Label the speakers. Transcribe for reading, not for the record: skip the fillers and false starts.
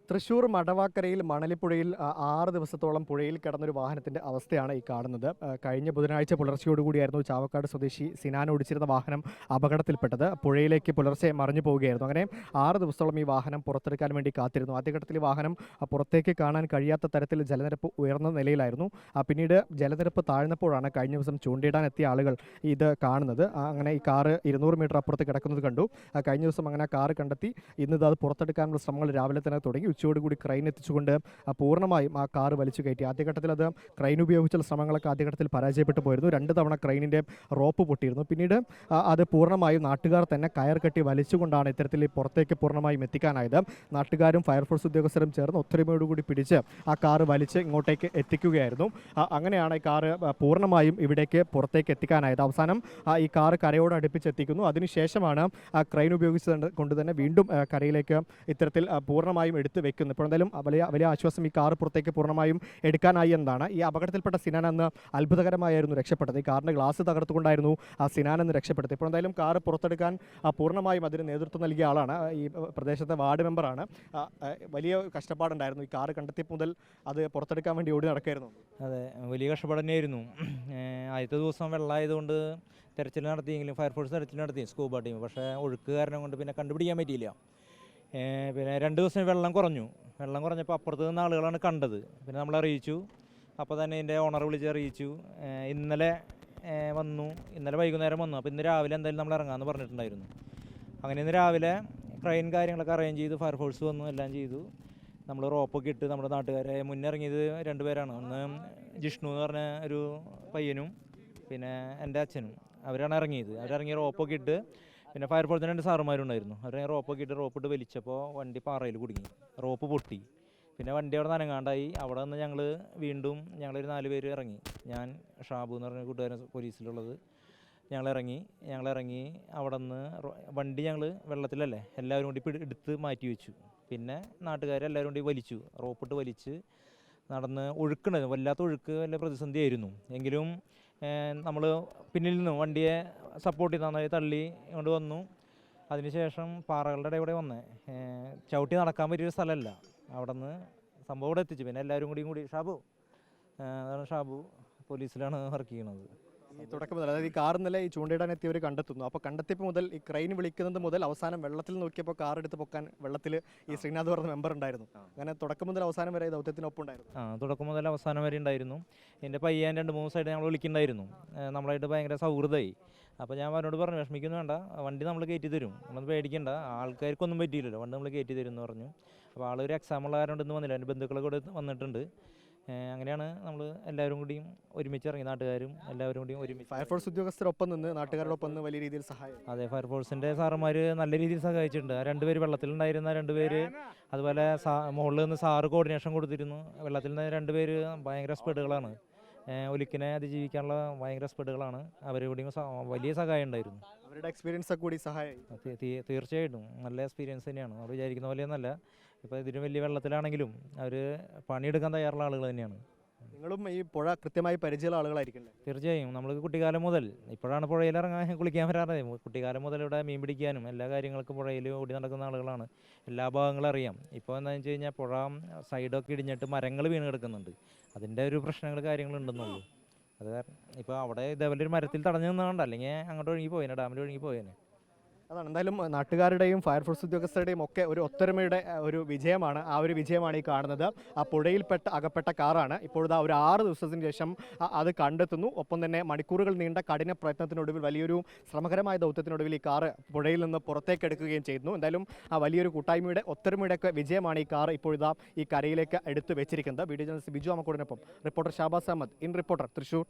Speaker 1: തൃശൂർ മടവാക്കരയിൽ മണലിപ്പുഴയിൽ 6 ദിവസത്തോളം പുഴയിൽ കിടന്നൊരു വാഹനത്തിൻ്റെ അവസ്ഥയാണ് ഈ കാണുന്നത്. കഴിഞ്ഞ ബുധനാഴ്ച പുലർച്ചയോടുകൂടിയായിരുന്നു ചാവക്കാട് സ്വദേശി സിനാൻ ഓടിച്ചിരുന്ന വാഹനം അപകടത്തിൽപ്പെട്ടത്. പുഴയിലേക്ക് പുലർച്ചെ മറിഞ്ഞു പോവുകയായിരുന്നു. അങ്ങനെ 6 ദിവസത്തോളം ഈ വാഹനം പുറത്തെടുക്കാൻ വേണ്ടി കാത്തിരുന്നു. ആദ്യഘട്ടത്തിൽ ഈ വാഹനം പുറത്തേക്ക് കാണാൻ കഴിയാത്ത തരത്തിൽ ജലനിരപ്പ് ഉയർന്ന നിലയിലായിരുന്നു. പിന്നീട് ജലനിരപ്പ് താഴ്ന്നപ്പോഴാണ് കഴിഞ്ഞ ദിവസം ചൂണ്ടിയിടാൻ എത്തിയ ആളുകൾ ഇത് കാണുന്നത്. അങ്ങനെ ഈ കാറ് 200 മീറ്റർ അപ്പുറത്ത് കിടക്കുന്നത് കണ്ടു. കഴിഞ്ഞ ദിവസം അങ്ങനെ കാറ് കണ്ടെത്തി ഇന്നത് അത് പുറത്തെടുക്കാനുള്ള ശ്രമങ്ങൾ രാവിലെ തന്നെ തുടങ്ങി. ഉച്ചയോടുകൂടി ക്രെയിൻ എത്തിച്ചുകൊണ്ട് പൂർണ്ണമായും ആ കാറ് വലിച്ചു കയറ്റി. ആദ്യഘട്ടത്തിൽ അത് ക്രെയിൻ ഉപയോഗിച്ചുള്ള ശ്രമങ്ങളൊക്കെ ആദ്യഘട്ടത്തിൽ പരാജയപ്പെട്ടു പോയിരുന്നു. 2 തവണ ക്രെയിനിൻ്റെ റോപ്പ് പൊട്ടിയിരുന്നു. പിന്നീട് അത് പൂർണ്ണമായും നാട്ടുകാർ തന്നെ കയർ കെട്ടി വലിച്ചുകൊണ്ടാണ് ഇത്തരത്തിൽ പുറത്തേക്ക് പൂർണ്ണമായും എത്തിക്കാനായത്. നാട്ടുകാരും ഫയർഫോഴ്സ് ഉദ്യോഗസ്ഥരും ചേർന്ന് ഒത്തൊരുമയോടുകൂടി പിടിച്ച് ആ കാറ് വലിച്ച് ഇങ്ങോട്ടേക്ക് എത്തിക്കുകയായിരുന്നു. അങ്ങനെയാണ് ഈ കാറ് പൂർണ്ണമായും ഇവിടേക്ക് പുറത്തേക്ക് എത്തിക്കാനായത്. അവസാനം ഈ കാറ് കരയോട് അടുപ്പിച്ചെത്തിക്കുന്നു. അതിനുശേഷമാണ് ആ ക്രെയിൻ ഉപയോഗിച്ചത് കൊണ്ട് തന്നെ വീണ്ടും കരയിലേക്ക് ഇത്തരത്തിൽ പൂർണ്ണമായും എടുത്ത് വെക്കുന്നു. ഇപ്പോൾ എന്തായാലും വലിയ ആശ്വാസം, ഈ കാറ് പുറത്തേക്ക് പൂർണ്ണമായും എടുക്കാനായി എന്നതാണ്. ഈ അപകടത്തിൽപ്പെട്ട സിനാൻ അന്ന് അത്ഭുതകരമായിരുന്നു രക്ഷപ്പെട്ടത്. ഈ കാറിൻ്റെ ഗ്ലാസ് തകർത്തുകൊണ്ടായിരുന്നു ആ സിനാൻ എന്ന് രക്ഷപ്പെട്ടത്. ഇപ്പോൾ എന്തായാലും കാറ് പുറത്തെടുക്കാൻ പൂർണ്ണമായും അതിന് നേതൃത്വം നൽകിയ ആളാണ്, ഈ പ്രദേശത്തെ വാർഡ് മെമ്പറാണ്. വലിയ കഷ്ടപ്പാടുണ്ടായിരുന്നു. ഈ കാറ് കണ്ടെത്തിയപ്പോൾ മുതൽ അത് പുറത്തെടുക്കാൻ വേണ്ടി ഓടി നടക്കായിരുന്നു.
Speaker 2: അതെ, വലിയ കഷ്ടപ്പാട് തന്നെയായിരുന്നു. ആദ്യത്തെ ദിവസം വെള്ളമായതുകൊണ്ട് തെരച്ചിൽ നടത്തിയെങ്കിലും ഫയർഫോഴ്സ് തെരച്ചിൽ നടത്തി സ്കൂബ ടീം. പക്ഷേ ഒഴുക്ക് കാരണം കൊണ്ട് പിന്നെ കണ്ടുപിടിക്കാൻ പറ്റിയില്ല. പിന്നെ 2 ദിവസം വെള്ളം കുറഞ്ഞപ്പോൾ അപ്പുറത്ത് നിന്ന് ആളുകളാണ് കണ്ടത്. പിന്നെ നമ്മൾ അറിയിച്ചു. അപ്പോൾ തന്നെ ഇതിൻ്റെ ഓണർ വിളിച്ച് അറിയിച്ചു. ഇന്നലെ വൈകുന്നേരം വന്നു. അപ്പോൾ ഇന്ന് രാവിലെ എന്തായാലും നമ്മൾ ഇറങ്ങാമെന്ന് പറഞ്ഞിട്ടുണ്ടായിരുന്നു. അങ്ങനെ ഇന്ന് രാവിലെ ട്രെയിൻ കാര്യങ്ങളൊക്കെ അറേഞ്ച് ചെയ്തു. ഫയർഫോഴ്സ് വന്നു, എല്ലാം ചെയ്തു. നമ്മൾ റോപ്പൊക്കെ ഇട്ട് നമ്മുടെ നാട്ടുകാരെ മുന്നിറങ്ങിയത് 2 പേരാണ്. ഒന്ന് ജിഷ്ണു എന്ന് പറഞ്ഞ ഒരു പയ്യനും പിന്നെ എൻ്റെ അച്ഛനും. അവരാണ് ഇറങ്ങിയത്. അവരിറങ്ങി റോപ്പൊക്കെ ഇട്ട്, പിന്നെ ഫയർഫോഴ്സിന് 2 സാറുമാരുണ്ടായിരുന്നു. അവർ റോപ്പൊക്കെ ഇട്ട് റോപ്പിട്ട് വലിച്ചപ്പോൾ വണ്ടി പാറയിൽ കുടുങ്ങി, റോപ്പ് പൊട്ടി. പിന്നെ വണ്ടി അവിടെ നനങ്ങാണ്ടായി. അവിടെ നിന്ന് ഞങ്ങളൊരു 4 പേര് ഇറങ്ങി. ഞാൻ, ഷാബു എന്ന് പറഞ്ഞ കൂട്ടുകാരൻ പോലീസിലുള്ളത്, ഞങ്ങളിറങ്ങി അവിടെ നിന്ന് വണ്ടി വെള്ളത്തിലല്ലേ എല്ലാവരും കൂടി എടുത്ത് മാറ്റി വെച്ചു. പിന്നെ നാട്ടുകാരെല്ലാവരും കൂടി വലിച്ചു, റോപ്പിട്ട് വലിച്ച് നടന്ന്. ഒഴുക്കുണ്ടായിരുന്നു, വല്ലാത്ത ഒഴുക്ക്, വലിയ പ്രതിസന്ധിയായിരുന്നു. എങ്കിലും നമ്മൾ പിന്നിൽ നിന്ന് വണ്ടിയെ സപ്പോർട്ട് ചെയ്ത് നന്നായി തള്ളി കൊണ്ട് വന്നു. അതിനുശേഷം പാറകളുടെ ഇടയിൽ കൂടെ വന്നേ, ചവിട്ടി നടക്കാൻ പറ്റിയൊരു സ്ഥലമല്ല. അവിടെ നിന്ന് സംഭവം ഇവിടെ എത്തിച്ചു. പിന്നെ എല്ലാവരും കൂടി അതാണ് ഷാബു, പോലീസിലാണ് വർക്ക് ചെയ്യുന്നത്.
Speaker 1: ഈ തുടക്കം മുതൽ, അതായത് ഈ കാർ ഇന്നലെ ഈ ചൂണ്ടിടാൻ എത്തിയവർ കണ്ടെത്തുന്നു. അപ്പോൾ കണ്ടെത്തിയപ്പോൾ മുതൽ ഈ ക്രെയിൻ വിളിക്കുന്നത് മുതൽ അവസാനം വെള്ളത്തിൽ നോക്കിയപ്പോൾ കാർ എടുത്ത് പൊക്കാൻ വെള്ളത്തിൽ ഈ ശ്രീനാഥ് പറഞ്ഞ മെമ്പർ ഉണ്ടായിരുന്നു. അങ്ങനെ തുടക്കം മുതൽ അവസാനം വരെ ദൗത്യത്തിനൊപ്പം ഉണ്ടായിരുന്നു.
Speaker 2: തുടക്കം മുതൽ അവസാനം വരെ ഉണ്ടായിരുന്നു. എൻ്റെ പയ്യൻ 2-3 സൈഡ് ഞങ്ങൾ വിളിക്കുന്നുണ്ടായിരുന്നു. നമ്മളായിട്ട് ഭയങ്കര സൗഹൃദമായി. അപ്പോൾ ഞാൻ അവരോട് പറഞ്ഞു, വിഷമിക്കുന്നു വേണ്ട, വണ്ടി നമ്മൾ കയറ്റി തരും, നമ്മളൊന്നും പേടിക്കേണ്ട, ആൾക്കാർക്കൊന്നും പറ്റിയില്ലല്ലോ, വണ്ടി നമ്മൾ കയറ്റി തരും എന്ന് പറഞ്ഞു. അപ്പോൾ ആളൊരു എക്സാമുള്ള കാരണം ഇന്ന് വന്നില്ല, എൻ്റെ ബന്ധുക്കളൊക്കെ കൂടെ വന്നിട്ടുണ്ട്. അങ്ങനെയാണ് നമ്മൾ എല്ലാവരും കൂടിയും ഒരുമിച്ച് ഇറങ്ങി, നാട്ടുകാരും എല്ലാവരും കൂടിയും ഒരുമിച്ച്.
Speaker 1: ഫയർഫോഴ്സ് ഉദ്യോഗസ്ഥരൊപ്പം നിന്ന്, നാട്ടുകാരോടൊപ്പം നിന്ന് വലിയ രീതിയിൽ സഹായം.
Speaker 2: അതെ, ഫയർഫോഴ്സിൻ്റെ സാറുമാർ നല്ല രീതിയിൽ സഹായിച്ചിട്ടുണ്ട്. 2 പേര് വെള്ളത്തിലുണ്ടായിരുന്ന 2 പേര്, അതുപോലെ മുകളിൽ നിന്ന് സാറ് കോർഡിനേഷൻ കൊടുത്തിരുന്നു. വെള്ളത്തിൽ നിന്ന് 2 പേര് ഭയങ്കര സ്പീഡുകളാണ്, ഒലിക്കിനെ അതിജീവിക്കാനുള്ള ഭയങ്കര സ്പീഡുകളാണ്. അവരുടെയും വലിയ സഹായം ഉണ്ടായിരുന്നു.
Speaker 1: അവരുടെ എക്സ്പീരിയൻസ് കൂടി സഹായം.
Speaker 2: തീർച്ചയായിട്ടും നല്ല എക്സ്പീരിയൻസ് തന്നെയാണ്. അവർ വിചാരിക്കുന്ന പോലെയൊന്നല്ല. ഇപ്പോൾ ഇതിന് വലിയ വെള്ളത്തിലാണെങ്കിലും അവർ പണിയെടുക്കാൻ തയ്യാറുള്ള ആളുകൾ തന്നെയാണ്.
Speaker 1: നിങ്ങളും ഈ പുഴ കൃത്യമായി പരിചയമുള്ള ആളുകളായിരിക്കില്ലേ?
Speaker 2: തീർച്ചയായും. നമ്മൾ കുട്ടിക്കാലം മുതൽ, ഇപ്പോഴാണ് പുഴയിലിറങ്ങാൻ കുളിക്കാൻ വരാറ്, കുട്ടിക്കാലം മുതൽ ഇവിടെ മീൻ പിടിക്കാനും എല്ലാ കാര്യങ്ങൾക്കും പുഴയിൽ ഓടി നടക്കുന്ന ആളുകളാണ്. എല്ലാ ഭാഗങ്ങളും അറിയാം. ഇപ്പോൾ എന്താണെന്ന് വെച്ച് കഴിഞ്ഞാൽ പുഴ സൈഡൊക്കെ ഇടിഞ്ഞിട്ട് മരങ്ങൾ വീണ് കിടക്കുന്നുണ്ട്. അതിൻ്റെ ഒരു കാര്യങ്ങളുണ്ടെന്നുള്ളൂ. അത് കാരണം ഇപ്പോൾ അവിടെ ഇതേപോലെ ഒരു മരത്തിൽ തടഞ്ഞു നിന്നുകൊണ്ട്, അല്ലെങ്കിൽ അങ്ങോട്ട് ഒഴുകി പോയേനെ, ഡാമിൽ ഒഴുകി പോയേനെ.
Speaker 1: അതാണ് എന്തായാലും നാട്ടുകാരുടെയും ഫയർഫോഴ്സ് ഉദ്യോഗസ്ഥരുടെയും ഒക്കെ ഒരു ഒത്തൊരുമയുടെ ഒരു വിജയമാണ്. ആ ഒരു വിജയമാണ് ഈ കാണുന്നത്. ആ പുഴയിൽപ്പെട്ട് അകപ്പെട്ട കാറാണ്. ഇപ്പോഴത്തെ ഒരു 6 ദിവസത്തിന് ശേഷം അത് കണ്ടെത്തുന്നു. ഒപ്പം തന്നെ മണിക്കൂറുകൾ നീണ്ട കഠിന പ്രയത്നത്തിനൊടുവിൽ, വലിയൊരു ശ്രമകരമായ ദൗത്യത്തിനൊടുവിൽ ഈ കാറ് പുഴയിൽ നിന്ന് പുറത്തേക്ക് എടുക്കുകയും ചെയ്യുന്നു. എന്തായാലും ആ വലിയൊരു കൂട്ടായ്മയുടെ ഒത്തൊരുമയുടെ ഒക്കെ വിജയമാണ് ഈ കാർ ഇപ്പോഴിതാ ഈ കരയിലേക്ക് എടുത്തു വെച്ചിരിക്കുന്നത്. വീഡിയോ ജേർണലിസ്റ്റ് ബിജു അമ്മക്കോടിനൊപ്പം reporter Shabaz Ahmed, in Reporter, Thrissur.